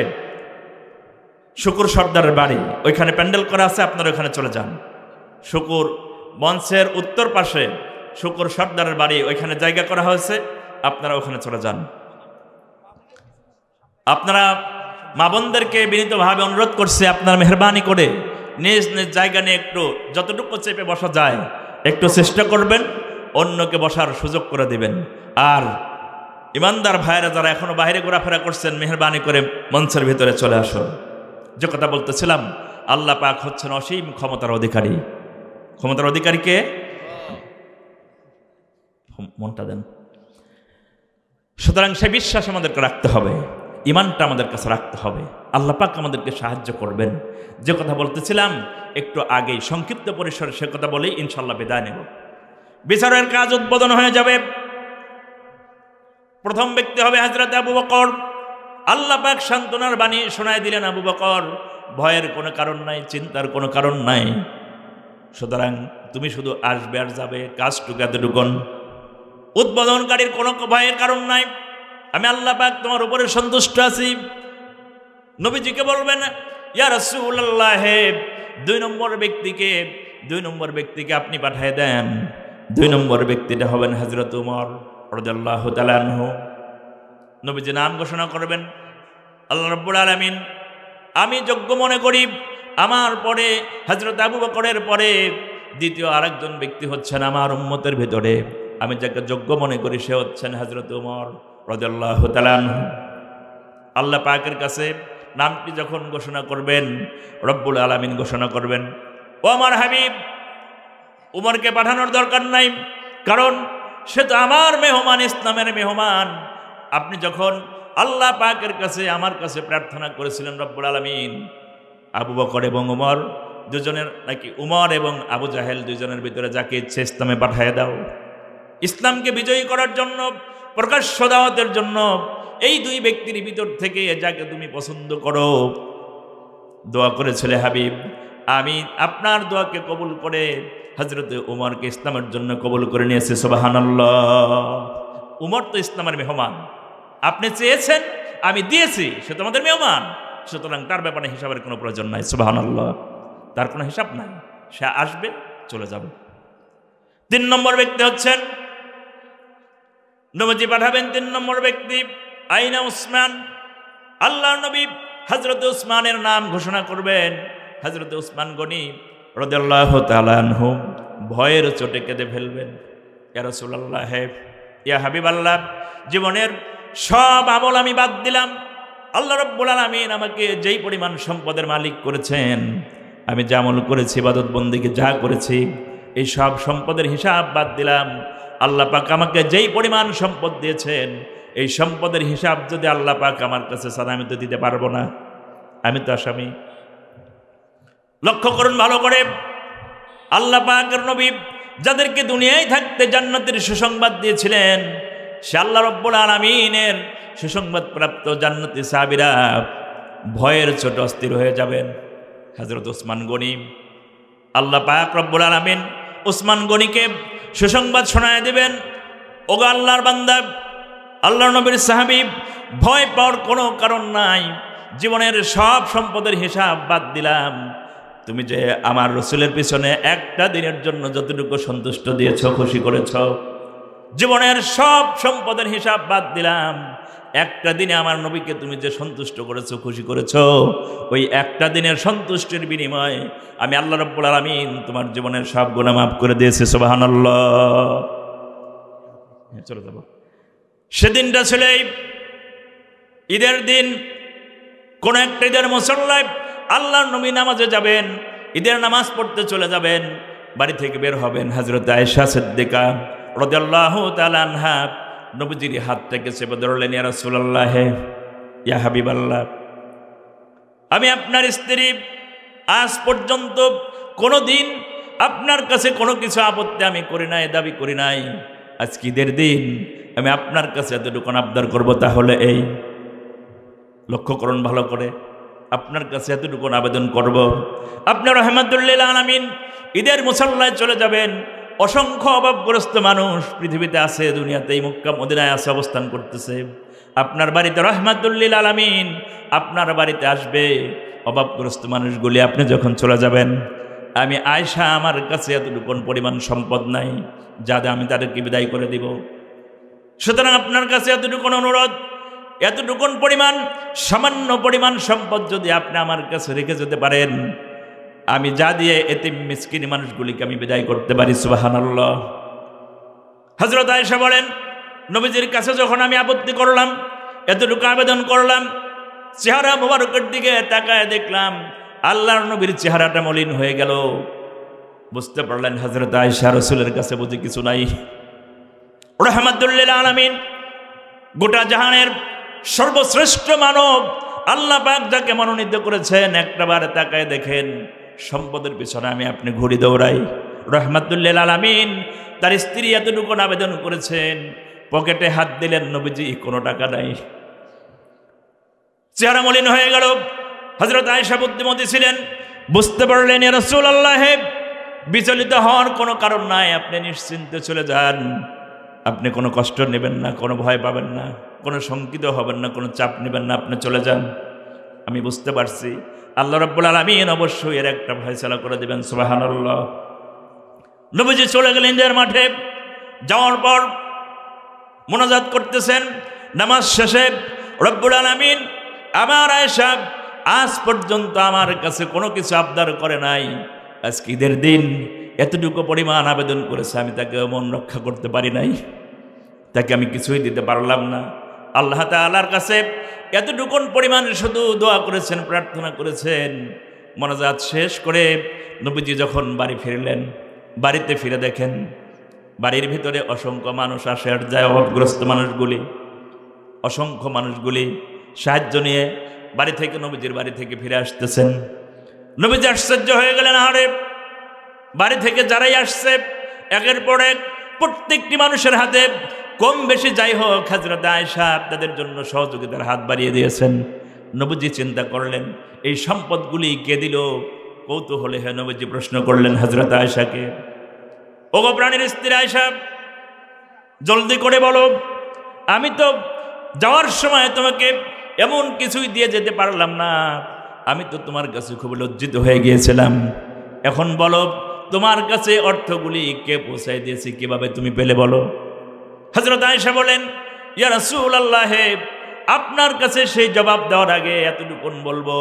শুকুর সর্দারের বাড়ি, ওইখানে প্যান্ডেল করা আছে, আপনারা ওইখানে চলে যান। শুকুর মঞ্চের উত্তর পাশে শুকুর সর্দারের বাড়ি, ওইখানে জায়গা করা হয়েছে, আপনারা ওখানে চলে যান। আপনারা মা বোনদেরকে বিনীতভাবে অনুরোধ করছে, আপনারা মেহরবানি করে নিজ নিজ জায়গা নিয়ে একটু যতটুকু চেপে বসা যায় একটু চেষ্টা করবেন, অন্যকে বসার সুযোগ করে দিবেন। আর ইমানদার ভাইরা যারা এখনো বাইরে ঘোরাফেরা করছেন, মেহরবানি করে মঞ্চের ভিতরে চলে আসুন। যে কথা বলতেছিলাম, আল্লাহ পাক হচ্ছেন অসীম ক্ষমতার অধিকারী। ক্ষমতার অধিকারীকে মনটা দেন। সুতরাং সে বিশ্বাস আমাদেরকে রাখতে হবে, ইমানটা আমাদের কাছে রাখতে হবে। আল্লাহ পাক আমাদেরকে সাহায্য করবেন। যে কথা বলতেছিলাম একটু আগেই, সংক্ষিপ্ত পরিসরে সে কথা বলেই ইনশাল্লাহ বিদায় নেব। বিচারের কাজ উদ্বোধন হয়ে যাবে। প্রথম ব্যক্তি হবে হযরত আবু বকর। আল্লাহ পাক সান্ত্বনার বাণী শোনায় দিলেন, আবু বকর, ভয়ের কোনো কারণ নাই, চিন্তার কোনো কারণ নাই। সুতরাং তুমি শুধু আসবে আর যাবে, কাজটুকু এতটুকুন। উদ্বোধনকারীর কোনো ভয়ের কারণ নাই, আমি আল্লাহ পাক তোমার উপরে সন্তুষ্ট আছি। নবীজিকে বলবেন, ইয়া রাসূলুল্লাহ, দুই নম্বর ব্যক্তিকে আপনি পাঠিয়ে দেন। দুই নম্বর ব্যক্তিটা হবেন হযরত উমর রাদিয়াল্লাহু তাআলা আনহু। নবীজি নাম ঘোষণা করবেন, আল্লাহ রাব্বুল আলামিন, আমি যোগ্য মনে করি আমার পরে হযরত আবু বকরের পরে দ্বিতীয় আরেকজন ব্যক্তি হচ্ছেন আমার উম্মতের ভিতরে, আমি যাকে যোগ্য মনে করি সে হচ্ছেন হযরত উমর রাদিয়াল্লাহু তাআলা আনহু। আল্লাহ পাকের কাছে নামটি যখন ঘোষণা করবেন, রব্বুল আলামিন ঘোষণা করবেন, ও আমার হাবিব, উমরকে পাঠানোর দরকার নাই, কারণ সে তো আমার মেহমান, ইসলামের মেহমান। আপনি যখন আল্লাহ পাকের কাছে আমার কাছে প্রার্থনা করেছিলেন, রব্বুল আলামিন আবু বকর এবং উমর দুজনের, নাকি উমর এবং আবু জাহেল দুজনের ভিতরে যাকে ইচ্ছে ইসলামে পাঠিয়ে দাও, ইসলামকে বিজয়ী করার জন্য, প্রকাশ্য দাওয়াতের জন্য। এই দুই ব্যক্তির ভিতর থেকে যাকে তুমি পছন্দ করো, দোয়া করেছিলে হাবিব, আমি আপনার দোয়াকে কবুল করে হযরত উমরকে ইসলামের জন্য কবুল করে নিয়েছি। সুবহানাল্লাহ। উমর তো ইসলামের মেহমান, আপনি চেয়েছেন, আমি দিয়েছি, সে তো আমাদের মেহমান, সুতরাং তার ব্যাপারে হিসাবের কোনো প্রয়োজন নাই। সুবহানাল্লাহ। তার কোনো হিসাব নাই, সে আসবে, চলে যাবে। তিন নম্বর ব্যক্তি হচ্ছেন, নবীজি পাঠাবেন তিন নম্বর ব্যক্তি, আইনা উসমান। আল্লাহর নবী হযরত উসমানের নাম ঘোষণা করবেন। হযরত উসমান গনি রাদিয়াল্লাহু তাআলা আনহু ভয়ের চোটে কেঁদে ফেলবেন, ইয়া রাসূলুল্লাহ, ইয়া হাবিবাল্লাহ, জীবনের সব আমল আমি বাদ দিলাম। আল্লাহ রাব্বুল আলামিন আমাকে যেই পরিমাণ সম্পদের মালিক করেছেন, আমি যা আমল করেছি, ইবাদত বন্দেগী যা করেছি, এই সব সম্পদের হিসাব বাদ দিলাম। আল্লাহ পাক আমাকে যেই পরিমাণ সম্পদ দিয়েছেন, এই সম্পদের হিসাব যদি আল্লাহ পাক আমার কাছে চান, আমি তো দিতে পারবো না, আমি তো আসামি। লক্ষ্য করুন ভালো করে, আল্লাহ পাকের নবী যাদেরকে দুনিয়ায় থাকতে জান্নাতের সুসংবাদ দিয়েছিলেন, সে আল্লাহ রাব্বুল আলামিনের সুসংবাদ প্রাপ্ত জান্নাতি সাহাবীরা ভয়ের ছোট অস্থির হয়ে যাবেন। হযরত উসমান গনি, আল্লাহ পাক রব্বুল আলামিন উসমান গনিকে সুসংবাদ শোনায় দিবেন, ওগো আল্লাহর বান্দা, আল্লাহর নবীর সাহাবী, ভয় পাওয়ার কোনো কারণ নাই, জীবনের সব সম্পদের হিসাব বাদ দিলাম। তুমি যে আমার রাসূলের পিছনে একটা দিনের জন্য যতটুকু সন্তুষ্ট দিয়েছ, খুশি করেছ, জীবনের সব সম্পদের হিসাব বাদ দিলাম। একটা দিনে আমার নবীকে তুমি যে সন্তুষ্ট করেছো, খুশি করেছো, ওই একটা দিনের সন্তুষ্টির বিনিময়ে আমি আল্লাহ রাব্বুল আলামিন তোমার জীবনের সব গুনাহ মাফ করে দিয়েছি। সুবহানাল্লাহ। চলে যাব। সেদিনটা ছিল ঈদের দিন। কোন একটা ঈদের মুসল্লায় আল্লাহর নবী নামাজে যাবেন, ঈদের নামাজ পড়তে চলে যাবেন, বাড়ি থেকে বের হবেন। হযরত আয়েশা সিদ্দিকা রাদিয়াল্লাহু তাআলা আনহা নবীজির হাত থেকে চেপে ধরলেন, ইয়া রাসূলুল্লাহ, ইয়া হাবিবাল্লাহ, আমি আপনার স্ত্রী, আজ পর্যন্ত কোনোদিন আপনার কাছে কোনো কিছু আপত্তি আমি করি নাই, দাবি করি নাই। আজকে ঈদের দিন আমি আপনার কাছে এতটুকু আবদার করব, তাহলে এই লক্ষ্য করুন ভালো করে, আপনার কাছে এতটুকু আবেদন করব, আপনি রাহমাতুল লিল আলামিন ঈদের মুসাল্লায় চলে যাবেন। অসংখ্য অভাবগ্রস্ত মানুষ পৃথিবীতে আছে, দুনিয়াতেই মক্কা মদিনায় আছে, অবস্থান করতেছে। আপনার বাড়িতে রাহমাতুল লিল আলামিন আপনার বাড়িতে আসবে। অভাবগ্রস্ত মানুষগুলি আপনি যখন চলে যাবেন, আমি আয়েশা, আমার কাছে এতটুকু পরিমাণ সম্পদ নাই যাতে আমি তাদেরকে বিদায় করে দিব। সুতরাং আপনার কাছে এতটুকু অনুরোধ, এতটুকু পরিমাণ, সামান্য পরিমাণ সম্পদ যদি আপনি আমার কাছে রেখে যেতে পারেন, আমি যা দিয়ে এতিম মিসকিন মানুষগুলিকে আমি বিদায় করতে পারি। সুবহানাল্লাহ। হযরত আয়েশা বলেন, নবীজির কাছে যখন আমি আপত্তি করলাম, এতটুকু আবেদন করলাম, চেহারা মোবারকের দিকে তাকায় দেখলাম আল্লাহর নবীর চেহারাটা মলিন হয়ে গেল। বুঝতে পারলেন হযরত আয়েশা রাসূলের কাছে বুঝি কিছু নাই। রাহমাতুল লিল আলামিন, গোটা জাহানের সর্বশ্রেষ্ঠ মানব আল্লাহ পাক যাকে মনোনীত করেছেন, একটাবার তাকায় দেখেন সম্পদের পিছনে আমি আপনি ঘুরি দৌড়াই। রাহমাতুল লিল আলামিন তার স্ত্রী এতটুকু আবেদন করেছেন, পকেটে হাত দিলেন, নবীজি কোনো টাকা নাই। চেহারা মলিন হয়ে গেল। হযরত আয়েশা বুদ্ধিমতী ছিলেন, বুঝতে পারলেন, ইয়া রাসূলুল্লাহ, বিচলিত হওয়ার কোনো কারণ নাই, আপনি নিশ্চিন্তে চলে যান, আপনি কোনো কষ্ট নেবেন না, কোনো ভয় পাবেন না, কোনো শঙ্কিত হবেন না, কোনো চাপ নেবেন না, আপনি চলে যান। আমি বুঝতে পারছি আল্লাহ রাব্বুল আলামিন অবশ্যই এর একটা ফয়সালা করে দেবেন। সুবহানাল্লাহ। নবীজি চলে গেলেন ঈদের মাঠে। যাওয়ার পর মোনাজাত করতেছেন। নামাজ শেষে রব্বুল আলামিন, আমার আয়েশা আজ পর্যন্ত আমার কাছে কোনো কিছু আবদার করে নাই, আজকে ঈদের দিন এতটুকু পরিমাণ আবেদন করেছে, আমি তাকে মন রক্ষা করতে পারি নাই, তাকে আমি কিছুই দিতে পারলাম না। আল্লাহ তাআলার কাছে এতটুকুন পরিমাণ শুধু দোয়া করেছেন, প্রার্থনা করেছেন। মোনাজাত শেষ করে নবীজি যখন বাড়ি ফিরলেন, বাড়িতে ফিরে দেখেন বাড়ির ভিতরে অসংখ্য মানুষ আসে আর যায়, অভাবগ্রস্ত মানুষগুলি, অসংখ্য মানুষগুলি সাহায্য নিয়ে বাড়ি থেকে, নবীজির বাড়ি থেকে ফিরে আসতেছেন। নবীজি আশ্চর্য হয়ে গেলেন, আরে বাড়ি থেকে যারাই আসছে একের পর এক প্রত্যেকটি মানুষের হাতে কম বেশি যাই হোক হযরত আয়েশা তাদের জন্য সহযোগিতার হাত বাড়িয়ে দিয়েছেন। নবীজি চিন্তা করলেন, এই সম্পদগুলি কে দিল? কৌতূহলে হয়ে নবীজি প্রশ্ন করলেন হযরত আয়েশাকে, ওগো প্রাণের স্ত্রী আয়েশা, জলদি করে বলো, আমি তো যাওয়ার সময় তোমাকে এমন কিছুই দিয়ে যেতে পারলাম না, আমি তো তোমার কাছে খুব লজ্জিত হয়ে গিয়েছিলাম। এখন বলো, তোমার কাছে অর্থগুলি কে পৌঁছায় দিয়েছে, কিভাবে তুমি পেলে বলো। হযরত আয়েশা বলেন, ইয়া রাসূলুল্লাহ, আপনার কাছে সেই জবাব দেওয়ার আগে এতটুকুন বলবো,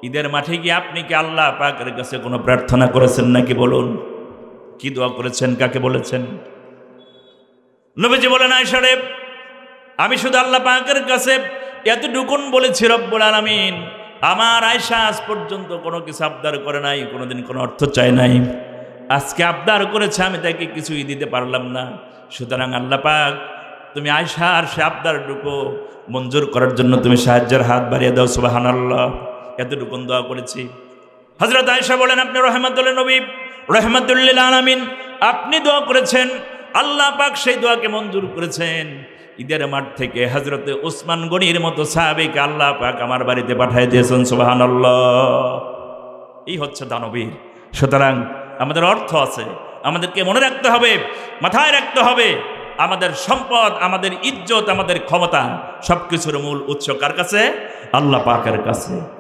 ঈদের মাঠে গিয়ে আপনি কি আল্লাহ পাকের কাছে কোনো প্রার্থনা করেছেন নাকি? বলুন, কি দোয়া করেছেন, কাকে বলেছেন? নবীজি বলেন, আয়েশা রে, আমি শুধু আল্লাহ পাকের কাছে এতটুকুন বলেছি, রব্বুল আলামিন আমার আয়েশা আজ পর্যন্ত কোনো কিছু আবদার করে নাই, কোনোদিন কোনো অর্থ চায় নাই, আজকে আবদার করেছে, আমি তাকে কিছুই দিতে পারলাম না। সুতরাং আল্লাহ পাক, তুমি আয়েশার সে আবদারটুকু মঞ্জুর করার জন্য তুমি সাহায্যের হাত বাড়িয়ে দাও। সুবহানাল্লাহ। এতটুকুন দোয়া করেছি। হযরত আয়েশা বলেন, আপনি রাহমাতুল নবী, রাহমাতুল লিল আলামিন, আপনি দোয়া করেছেন, আল্লাহ পাক সেই দোয়াকে মঞ্জুর করেছেন। ঈদের মাঠ থেকে হযরতে উসমান গনির মতো সাহাবীকে আল্লাহ পাক আমার বাড়িতে পাঠিয়ে দিয়েছেন। সুবহানাল্লাহ। এই হচ্ছে দানবীর। সুতরাং আমাদের অর্থ আছে, আমাদেরকে মনে রাখতে হবে, মাথায় রাখতে হবে, আমাদের সম্পদ, আমাদের ইজ্জত, আমাদের ক্ষমতা সবকিছুর মূল উৎস কার কাছে? আল্লাহ পাকের কাছে।